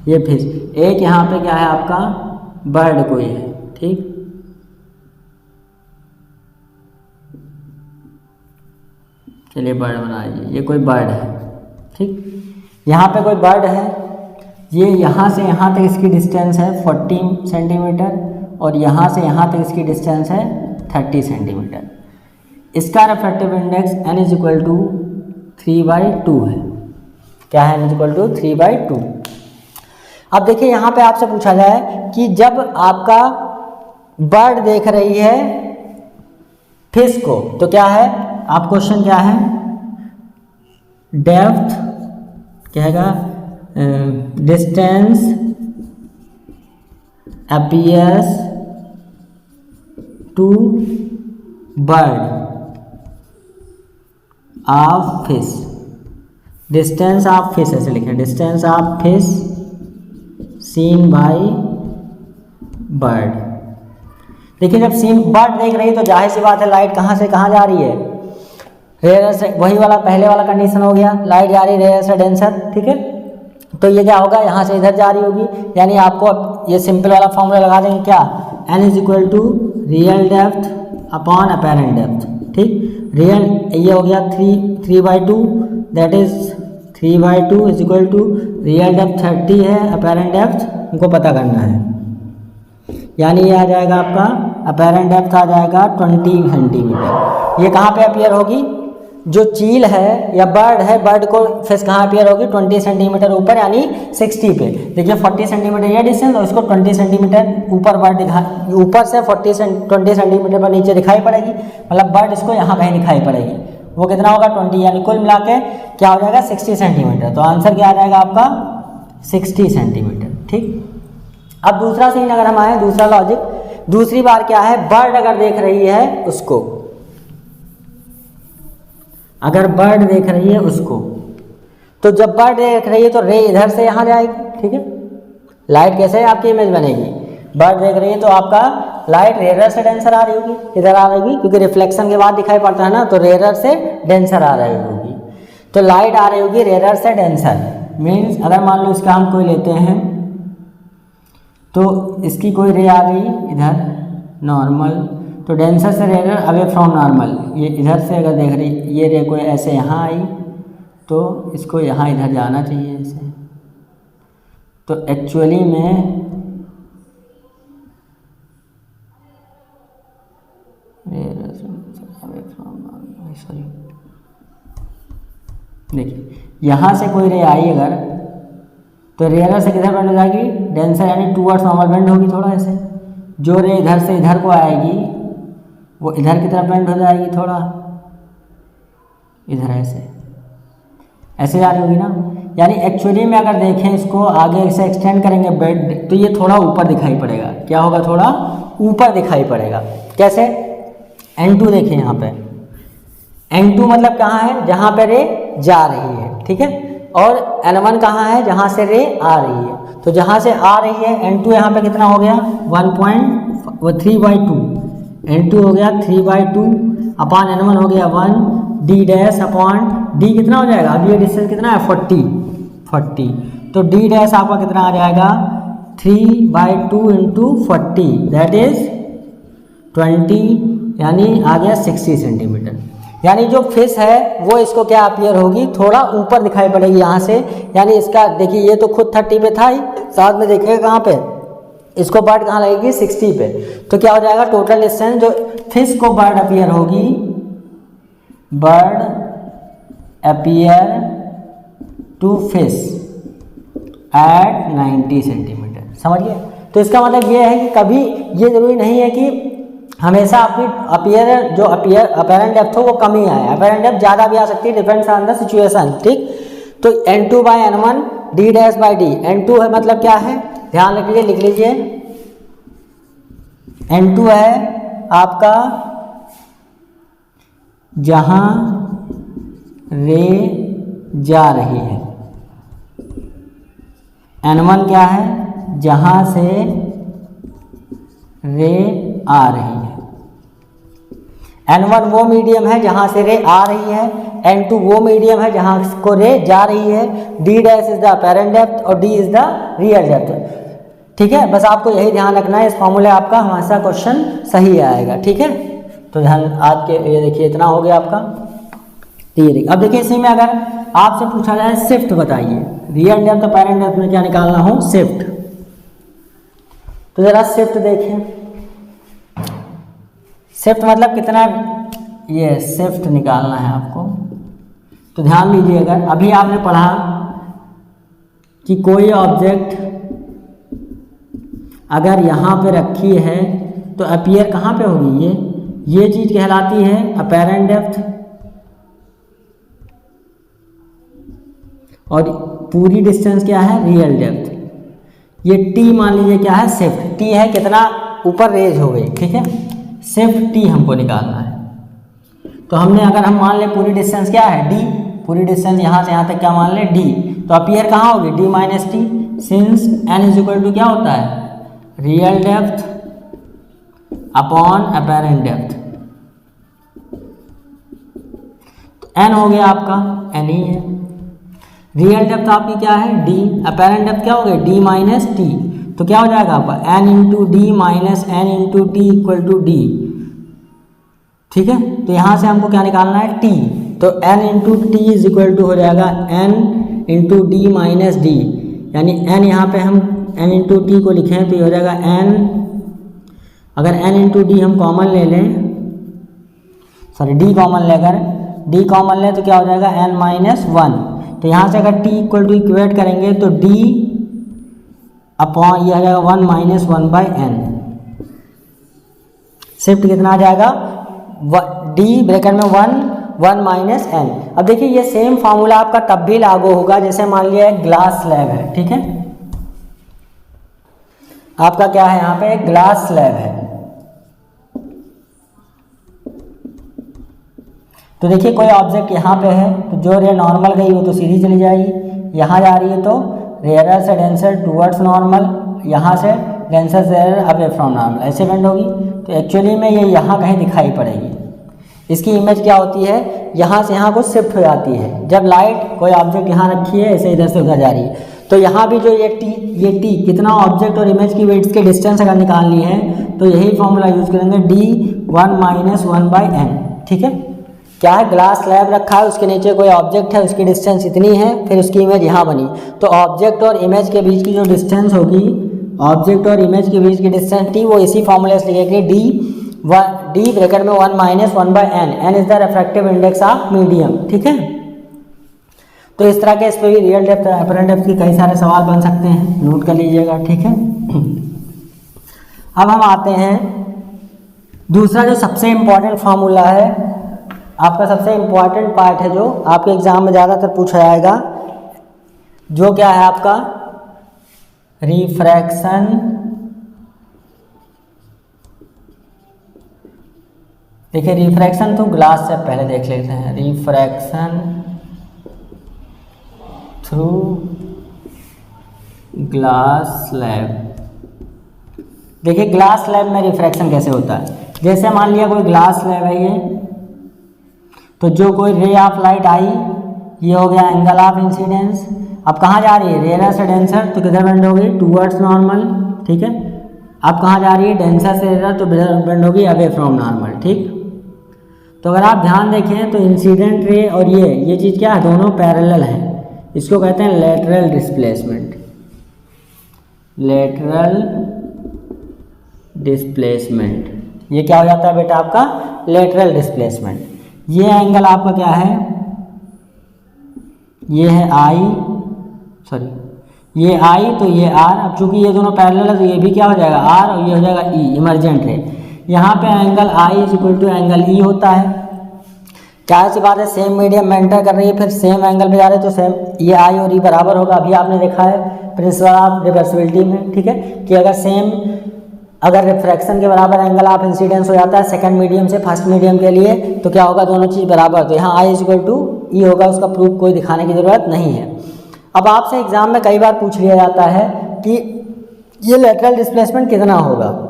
ये फिश, एक यहाँ पे क्या है आपका बर्ड कोई है, ठीक। चलिए बर्ड बनाइए, ये कोई बर्ड है, ठीक। यहाँ पे कोई बर्ड है, ये यहाँ से यहाँ तक इसकी डिस्टेंस है 40 सेंटीमीटर और यहाँ से यहाँ तक इसकी डिस्टेंस है 30 सेंटीमीटर। इसका refractive index n is equal to 3/2 है। क्या है, n इज इक्वल टू 3/2। अब देखिए यहाँ पे आपसे पूछा जाए कि जब आपका बर्ड देख रही है फिश को, तो क्या है, आप क्वेश्चन क्या है, डेप्थ कहेगा distance appears to bird of fish, distance of fish ऐसे लिखें, distance of fish seen by bird. देखिए जब सीन बर्ड देख रही है तो जाहिर सी बात है लाइट कहाँ से कहाँ जा रही है, रेयर से, वही वाला पहले वाला कंडीशन हो गया, लाइट जा रही है रेयर से डेंसर, ठीक है। तो ये क्या होगा, यहाँ से इधर जा रही होगी, यानी आपको अब ये सिंपल वाला फॉर्मूला लगा देंगे, क्या, n is equal to real depth upon apparent depth, ठीक। रियल ये हो गया 3/2, that is 3/2 is equal to real depth 30 है, अपेरेंट डेप्थ हमको पता करना है, यानी ये आ जाएगा आपका अपेरेंट डेप्थ आ जाएगा 20 सेंटीमीटर। ये कहाँ पे अपीयर होगी, जो चील है या बर्ड है, बर्ड को फिश कहाँ अपीयर होगी 20 सेंटीमीटर ऊपर यानी 60 पे। देखिए 40 सेंटीमीटर ये डिस्टेंस और इसको 20 सेंटीमीटर ऊपर बर्ड ऊपर से 20 सेंटीमीटर पर नीचे दिखाई पड़ेगी, मतलब बर्ड इसको यहाँ कहीं दिखाई पड़ेगी। वो कितना होगा 20, यानी कुल मिला के क्या हो जाएगा 60 सेंटीमीटर। तो आंसर क्या आ जाएगा आपका 60 सेंटीमीटर। ठीक। अब दूसरा सीन अगर हम आए, दूसरा लॉजिक, दूसरी बार क्या है, बर्ड अगर देख रही है उसको, अगर बर्ड देख रही है उसको, तो जब बर्ड देख रही है तो रे इधर से यहाँ जाएगी। ठीक है, लाइट कैसे आपकी इमेज बनेगी, बर्ड देख रही है तो आपका लाइट रेयर से डेंसर आ रही होगी, इधर आ रही होगी क्योंकि रिफ्लेक्शन के बाद दिखाई पड़ता है ना, तो रेयर से डेंसर आ रही होगी। तो लाइट आ रही होगी रेयर से डेंसर, मीन्स अगर मान लो इसका हम कोई लेते हैं तो इसकी कोई रे आ गई इधर नॉर्मल, तो डेंसर से रेयर अवे फ्रॉम नॉर्मल, ये इधर से अगर देख रही ये रे कोई ऐसे यहाँ आई तो इसको यहाँ इधर जाना चाहिए ऐसे। तो एक्चुअली में सॉरी देखिए यहाँ से कोई रे आई अगर, तो रेयर से किधर बेंड हो जाएगी, डेंसर यानी टूवर्ड्स नॉर्मल बेंड होगी थोड़ा ऐसे। जो रे इधर से इधर को आएगी वो इधर की तरफ बेंड हो जाएगी थोड़ा, इधर ऐसे जा रही होगी ना। यानी एक्चुअली में अगर देखें इसको आगे से एक्सटेंड करेंगे बेंड तो ये थोड़ा ऊपर दिखाई पड़ेगा। क्या होगा, थोड़ा ऊपर दिखाई पड़ेगा। कैसे, N2 देखें यहाँ पे, N2 मतलब कहाँ है, जहाँ पे रे जा रही है। ठीक है, और N1 कहाँ है, जहाँ से रे आ रही है। तो जहाँ से आ रही है N2 यहाँ पे कितना हो गया 1.3/2, N2 हो गया 3/2 अपॉन N1 हो गया 1 d डैश अपॉन d कितना हो जाएगा, अब ये डिस्टेंस कितना है 40, तो d डैश आपका कितना आ जाएगा 3/2 इंटू 40 दैट इज 20, यानी आ गया 60 सेंटीमीटर। यानी जो फिश है वो इसको क्या अपीयर होगी, थोड़ा ऊपर दिखाई पड़ेगी यहाँ से। यानी इसका देखिए ये तो खुद 30 पे था ही, साथ में देखिएगा कहाँ पे इसको बर्ड कहाँ लगेगी 60 पे। तो क्या हो जाएगा टोटल डिस्टेंस जो फिश को बर्ड अपीयर होगी, bird appear to fish at 90 centimetre. समझिए, तो इसका मतलब ये है कि कभी ये जरूरी नहीं है कि हमेशा आपकी अपेरेंट डेप्थ हो वो कम ही आए, अपेरेंट डेप्थ ज़्यादा भी आ सकती है, डिपेंड्स ऑन द सिचुएशन। ठीक, तो N2/N1 d dash by D, N2 है मतलब क्या है, ध्यान रखिए, लिख लीजिए। N2 है आपका जहां रे जा रही है, N1 क्या है, जहां से रे आ रही है। N1 वो मीडियम है जहां से रे आ रही है, N2 वो मीडियम है जहां को रे जा रही है। d dash is the apparent depth और d is the real depth. ठीक है, बस आपको यही ध्यान रखना है, इस फॉर्मूले आपका हमेशा क्वेश्चन सही आएगा। ठीक है, तो ध्यान आज के ये देखिए इतना हो गया आपका। ठीक, अब देखिए इसी में अगर आपसे पूछा जाए शिफ्ट बताइए, रियल डेप्थ अपेरेंट डेप्थ में क्या निकालना हो, शिफ्ट। तो जरा शिफ्ट देखें, शिफ्ट मतलब कितना, ये शिफ्ट निकालना है आपको। तो ध्यान दीजिए, अगर अभी आपने पढ़ा कि कोई ऑब्जेक्ट अगर यहाँ पे रखी है तो अपीयर कहाँ पे होगी, ये चीज़ कहलाती है अपेरेंट डेप्थ, और पूरी डिस्टेंस क्या है रियल डेप्थ। ये t मान लीजिए क्या है, शिफ्ट t है, कितना ऊपर रेज हो गई। ठीक है, शिफ्ट t हमको निकालना है। तो हमने अगर हम मान लें पूरी डिस्टेंस क्या है d, पूरी डिस्टेंस यहाँ से यहाँ तक क्या मान लें d, तो अपीयर कहाँ होगी d minus T, since n is equal to क्या होता है real depth upon apparent depth. तो n हो गया आपका n ही है, रियल डेप्थ आपकी क्या है d, अपेरेंट डेप्थ क्या हो गया d माइनस टी। तो क्या हो जाएगा आपका n into D minus n into T equal to D. ठीक है, तो यहाँ से हमको क्या निकालना है t, तो n into T is equal to हो जाएगा n into D minus D, यानी n यहाँ पे हम n इंटू टी को लिखें तो ये हो जाएगा n, अगर n इंटू डी हम कॉमन ले लें, सॉरी d कॉमन लेकर, डी कॉमन लें तो क्या हो जाएगा n-1। तो यहाँ से अगर t इक्वल टू इक्वेट करेंगे तो d अपॉन ये आ जाएगा 1-1/n। शिफ्ट कितना आ जाएगा d ब्रैकेट में 1 n। अब देखिए ये सेम फार्मूला आपका तब भी लागू होगा जैसे मान लिया एक ग्लास स्लैब है, ठीक है, आपका क्या है यहाँ पे एक ग्लास स्लैब है। तो देखिए कोई ऑब्जेक्ट यहाँ पे है तो जो रे नॉर्मल गई वो तो सीधी चली जाएगी, यहाँ जा रही है तो रेयर से डेंसर टूवर्ड्स नॉर्मल, यहाँ से डेंसर से रेयर अवे फ्रॉम नॉर्मल, ऐसे बेंड होगी। तो एक्चुअली में ये यहाँ कहीं दिखाई पड़ेगी। इसकी इमेज क्या होती है, यहाँ से यहाँ को शिफ्ट हो जाती है। जब लाइट कोई ऑब्जेक्ट यहाँ रखी है ऐसे इधर से उधर जा रही है तो यहाँ भी जो ये टी कितना ऑब्जेक्ट और इमेज की वेट्स के डिस्टेंस अगर निकालनी है तो यही फॉर्मूला यूज करेंगे d1-1/n, ठीक है। क्या है, ग्लास स्लैब रखा है, उसके नीचे कोई ऑब्जेक्ट है, उसकी डिस्टेंस इतनी है, फिर उसकी इमेज यहाँ बनी, तो ऑब्जेक्ट और इमेज के बीच की जो डिस्टेंस होगी, ऑब्जेक्ट और इमेज के बीच की डिस्टेंस टी, वो इसी फॉर्मूले से लिखेंगे डी ब्रैकेट में 1-1/n। n is the refractive index of medium, ठीक है। तो इस तरह के इस पर भी रियल डेप्थ अपरेंट डेप्थ के कई सारे सवाल बन सकते हैं, नोट कर लीजिएगा, ठीक है। अब हम आते हैं दूसरा जो सबसे इम्पोर्टेंट फार्मूला है, आपका सबसे इम्पोर्टेंट पार्ट है जो आपके एग्जाम में ज़्यादातर पूछा जाएगा, जो क्या है आपका रिफ्रैक्शन देखिए रिफ्रैक्शन तो ग्लास से पहले देख लेते हैं, रिफ्रैक्शन थ्रू ग्लास स्लैब। देखिए ग्लास स्लैब में रिफ्रैक्शन कैसे होता है, जैसे मान लिया कोई ग्लास स्लैब है ये, तो जो कोई रे ऑफ लाइट आई, ये हो गया एंगल ऑफ इंसिडेंस। अब कहाँ जा रही है, रेयर से डेंसर, तो किधर बेंड होगी, टूवर्ड्स नॉर्मल, ठीक है। अब कहाँ जा रही है, डेंसर से रेयर, तो बेंड होगी अवे फ्रॉम नॉर्मल, ठीक। तो अगर आप ध्यान देखें तो इंसिडेंट रे और ये चीज़ क्या है, दोनों पैरेलल हैं, इसको कहते हैं लेटरल डिस्प्लेसमेंट। लेटरल डिस्प्लेसमेंट ये क्या हो जाता है बेटा आपका लेटरल डिस्प्लेसमेंट। ये एंगल आपका क्या है, ये है आई, सॉरी ये आई, तो ये आर। अब चूंकि ये दोनों पैरेलल है तो ये भी क्या हो जाएगा आर, और ये हो जाएगा ई, इमरजेंट रे। यहाँ पे angle I is equal to angle E होता है। क्या सी बात है, सेम मीडियम में एंटर कर रही है, फिर सेम एंगल पे जा रहे हैं, तो सेम ये आई और ई बराबर होगा। अभी आपने देखा है प्रिंसिपल ऑफ रिवर्सिबिलिटी में, ठीक है, कि अगर रिफ्रैक्शन के बराबर एंगल ऑफ इंसिडेंस हो जाता है सेकंड मीडियम से फर्स्ट मीडियम के लिए, तो क्या होगा, दोनों चीज़ बराबर। तो यहाँ आई इज इक्वल टू ई होगा, उसका प्रूफ कोई दिखाने की ज़रूरत नहीं है। अब आपसे एग्जाम में कई बार पूछ लिया जाता है कि ये लेटरल डिस्प्लेसमेंट कितना होगा,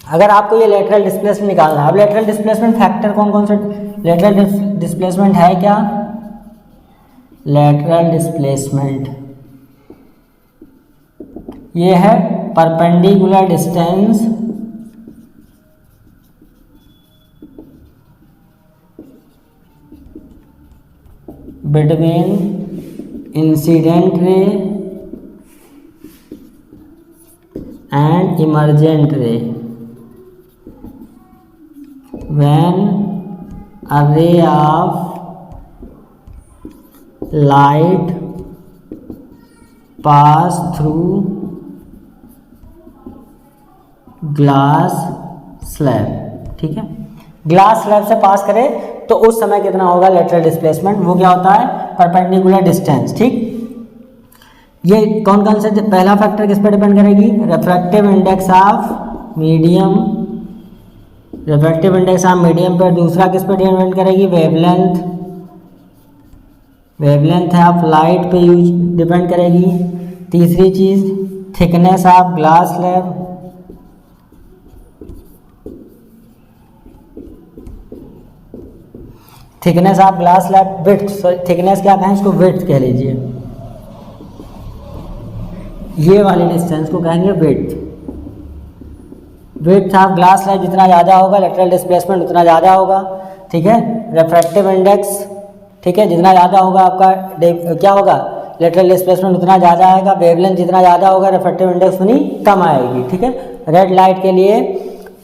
अगर आपको ये लेटरल डिस्प्लेसमेंट निकालना है। अब लेटरल डिस्प्लेसमेंट फैक्टर कौन कौन से, लेटरल डिस्प्लेसमेंट है क्या, लेटरल डिस्प्लेसमेंट ये है perpendicular distance between incident ray and emergent रे when a ray of light pass through glass slab, ठीक है। ग्लास स्लैब से पास करे तो उस समय कितना होगा लेटरल डिस्प्लेसमेंट, वो क्या होता है परपेंडिकुलर डिस्टेंस, ठीक। ये कौन कौन से, पहला फैक्टर किस पर डिपेंड करेगी, refractive index of medium, refractive index of medium पर। दूसरा किस पर डिपेंड करेगी, वेवलेंथ, वेवलेंथ ऑफ लाइट पे यूज डिपेंड करेगी। तीसरी चीज़ thickness of glass slab, thickness of glass slab, width, thickness क्या कहें इसको, विड्थ कह लीजिए, ये वाली डिस्टेंस को कहेंगे width. Width of glass slab जितना ज़्यादा होगा लेटरल डिस्प्लेसमेंट उतना ज़्यादा होगा, ठीक है। रिफ्रैक्टिव इंडेक्स, ठीक है, जितना ज़्यादा होगा आपका क्या होगा लेटरल डिस्प्लेसमेंट उतना ज़्यादा आएगा। वेवलेंथ जितना ज़्यादा होगा रिफ्रैक्टिव इंडेक्स उतनी कम आएगी, ठीक है। रेड लाइट के लिए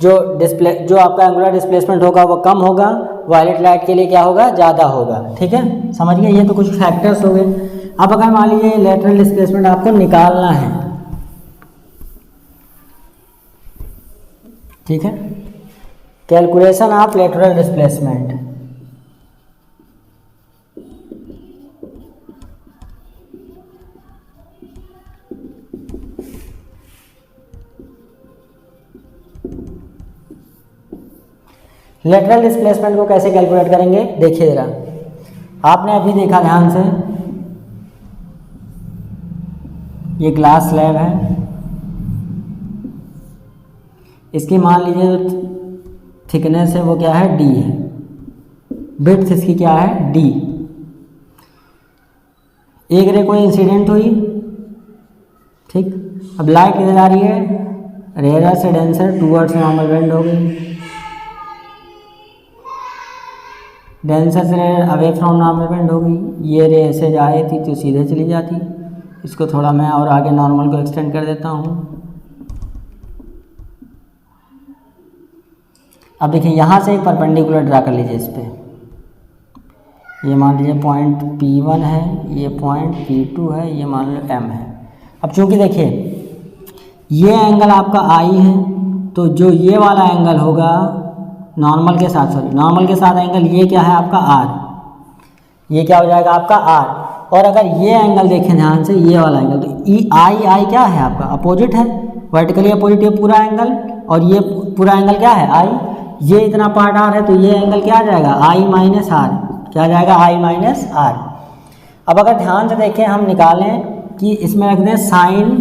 जो आपका एंगुलर डिस्प्लेसमेंट होगा वो कम होगा, वायलेट लाइट के लिए क्या होगा, ज़्यादा होगा। ठीक है, समझ गए, ये तो कुछ फैक्टर्स हो गए। अब अगर मान लीजिए लेटरल डिस्प्लेसमेंट आपको निकालना है, ठीक है, calculation of lateral displacement. Lateral displacement को कैसे कैलकुलेट करेंगे, देखिए जरा, आपने अभी देखा ध्यान से, ये ग्लास स्लैब है, इसकी मान लीजिए जो थिकनेस है वो क्या है, डी है, विड्थ इसकी क्या है, डी। एक रे कोई इंसिडेंट हुई, ठीक, अब लाइट किधर आ रही है, रेयर से डेंसर टूवर्ड्स नॉर्मल बेंड हो गई, डेंसर से rare away from normal bend हो गई। ये रे ऐसे जाए थी तो सीधे चली जाती, इसको थोड़ा मैं और आगे नॉर्मल को एक्सटेंड कर देता हूँ। अब देखिए यहाँ से एक परपेंडिकुलर ड्रा कर लीजिए इस पर, ये मान लीजिए पॉइंट P1 है, ये पॉइंट P2 है, ये मान लो M है। अब चूंकि देखिए ये एंगल आपका I है, तो जो ये वाला एंगल होगा नॉर्मल के साथ, सॉरी नॉर्मल के साथ एंगल ये क्या है आपका R, ये क्या हो जाएगा आपका R। और अगर ये एंगल देखें ध्यान से, ये वाला एंगल, तो I क्या है आपका, अपोजिट है, वर्टिकली अपोजिट ये पूरा एंगल, और ये पूरा एंगल क्या है I, ये इतना पार्ट R है, तो ये एंगल क्या आ जाएगा I माइनस R, क्या आ जाएगा I माइनस R। अब अगर ध्यान से देखें, हम निकालें कि इसमें रख दें साइन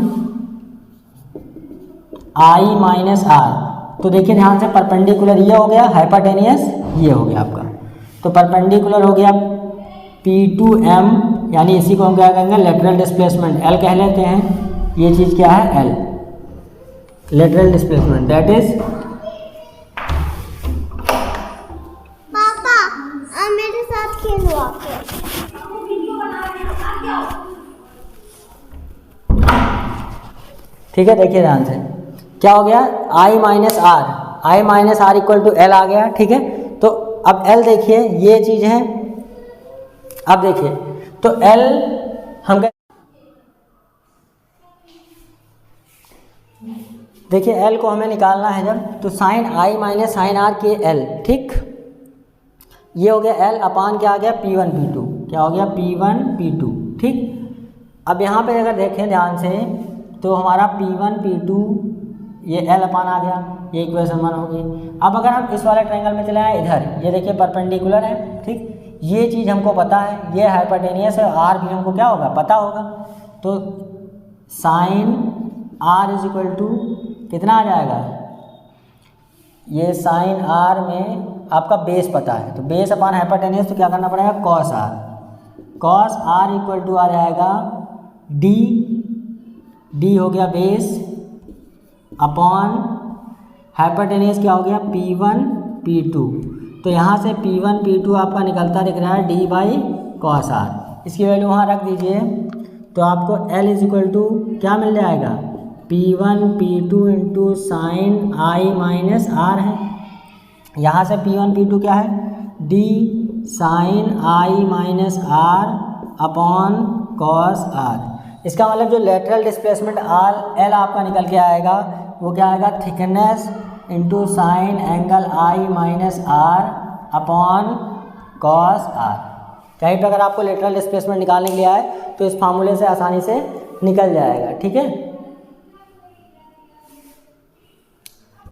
I माइनस R, तो देखिए ध्यान से परपेंडिकुलर ये हो गया, हाइपोटेनियस ये हो गया आपका, तो परपेंडिकुलर हो गया P2M, यानी इसी को हम क्या कहेंगे, लेटरल डिस्प्लेसमेंट L कह लेते हैं। ये चीज़ क्या है, L, lateral displacement, that is पापा मेरे साथ खेलो आके। ठीक है, देखिए ध्यान से क्या हो गया, I minus R, I minus R equal to L आ गया। ठीक है, तो अब L देखिए ये चीज़ है, अब देखिए तो L हम देखिए L को हमें निकालना है जब, तो sine I minus sine R के L, ठीक, ये हो गया L अपान क्या आ गया, P1 P2, क्या हो गया P1 P2। ठीक, अब यहाँ पे अगर देखें ध्यान से, तो हमारा P1 P2 ये L अपान आ गया, ये इक्वेशन 1 हो गई। अब अगर हम इस वाले ट्रायंगल में चले आए इधर, ये देखिए परपेंडिकुलर है, ठीक, ये चीज़ हमको पता है, ये हाइपोटेनियस है, R भी हमको क्या होगा, पता होगा, तो sine R is equal to कितना आ जाएगा, ये साइन R में आपका बेस पता है, तो बेस अपान हाइपोटेनियस, तो क्या करना पड़ेगा, cos R, cos R equal to आ जाएगा D हो गया बेस अपॉन हाइपोटेनियस क्या हो गया, P1 P2, तो यहाँ से P1 P2 आपका निकलता दिख रहा है D बाई कॉस R, इसकी वैल्यू वहाँ रख दीजिए, तो आपको L इज इक्वल टू क्या मिल जाएगा, P1 P2 into sine I minus R है, यहाँ से P1 P2 क्या है, D sine I minus R upon cos R। इसका मतलब जो लेटरल डिस्प्लेसमेंट L आपका निकल के आएगा वो क्या आएगा, thickness into sine angle I minus R upon cos R। कहीं पर अगर आपको लेटरल डिस्प्लेसमेंट निकालने के लिए आए तो इस फार्मूले से आसानी से निकल जाएगा। ठीक है।